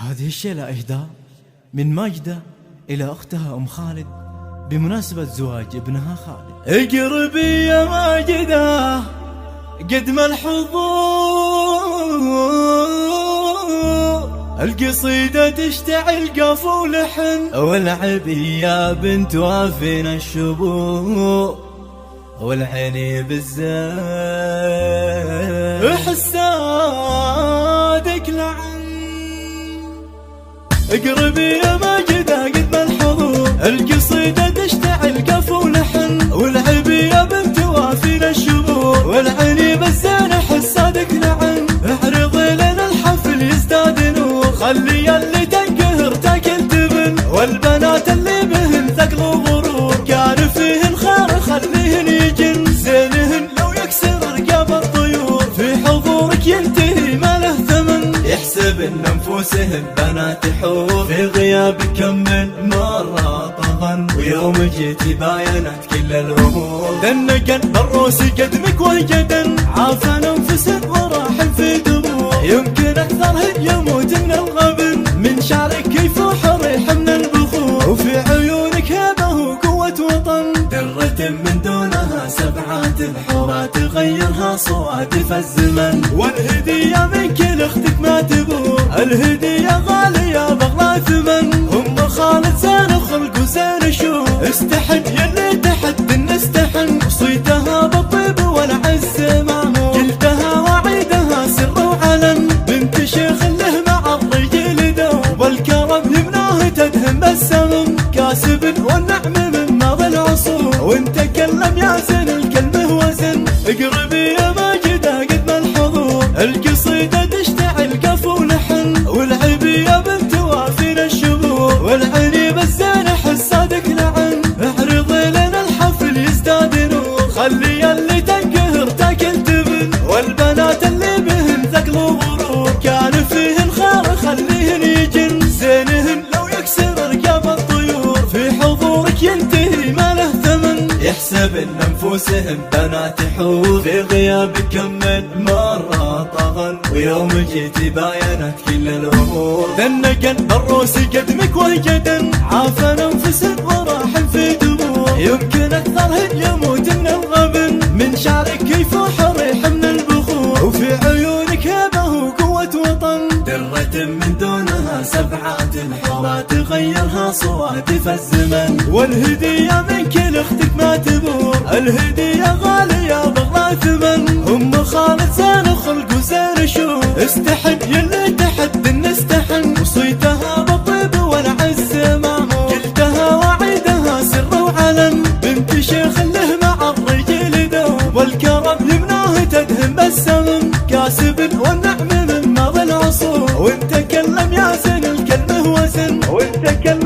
هذه الشيلة إهداء من ماجدة إلى أختها أم خالد بمناسبة زواج ابنها خالد. اقربي يا ماجدة قدم الحضور، القصيدة تشتعل قافو لحن، والعبي يا بنت وافين الشبور، والعيني بالزين حسادك لعن. اقربي يا ماجدة قدم الحضور، القصيدة تشتعل قافو لحن، والعبي يا بنت وافين الشبور، والعيني بالزين حسادك لعن. اعرضي لنا الحفل يزداد نور، خلي اللي تنقهر تاكل تبن، والبنات اللي بهن ثقل وغرور، كان فيهن خير خليهن يجن، زينهن لو يكسر رقاب الطيور، في حضورك ينتهي ما له ثمن، يحسب ان انفسهم بنات حور، في غيابك من مرة طغن، ويوم جيتي باينت كل الامور، دنقا بالروس قدمك وجدا، عافى انفسهم وراح في دموع، يمكن اكثرهن يموت من الغبن، من شعرك يفوح ريح من البخور، وفي عيونك هبه وقوة وطن، درة من دونها سبعات الحورات تغيرها صوادف الزمن، والهدية منك لاختك ما تبور، الهدية غالية بغلا ثمن، ام خالد زين خلق وزين شوف، استحن يلي تحد نستحن، صيتها بالطيب والعز معمور، جلدها وعيدها سر وعلن، بنت شيخ له مع الرجل دوب، والكرم يمناه تدهم بالسمم، كاسب والنعم من ماضي العصور، وانت كلم يا زين الكلمه وزن. اقربي يا ماجدة قدم الحضور، القصيدة تشتعل قافو لحن، والعبي يا بنت وافين الشبور، والعيني بالزين حسادك لعن. اعرضي لنا الحفل يزداد نور، خلي اللي تنقهر تاكل تبن، والبنات اللي بهن ثقل وغرور، كان فيهن خير خليهن يجن، زينهن لو يكسر رقاب الطيور، في حضورك ينتهي ما له ثمن، يحسب ان انفسهم بنات حور، في غيابك من مرة طغن، ويوم جيتي باينت كل الامور، دنقا بالروس قدمك وجدا، عافى انفسهم وراح في دموع، يمكن اكثرهن يموت من الغبن، من شعرك يفوح ريح من البخور، وفي عيونك هبه وقوة وطن، درة من دونها سبعات الحورات تغيرها صوادف الزمن، والهدية منك لاختك ما تبور، الهدية غالية بغلا ثمن، ام خالد زين خلق وزين شوف، استحن يلي تحد نستحن، وصيتها بالطيب والعز معمور، جلدها وعيدها سر وعلن، بنت شيخ له مع الرجل دوب، والكرم يمناه تدهم بالسمم، كاسب والنعم من ماضي العصور، وانت كلم يا زين الكلمه وزن، وانت كلم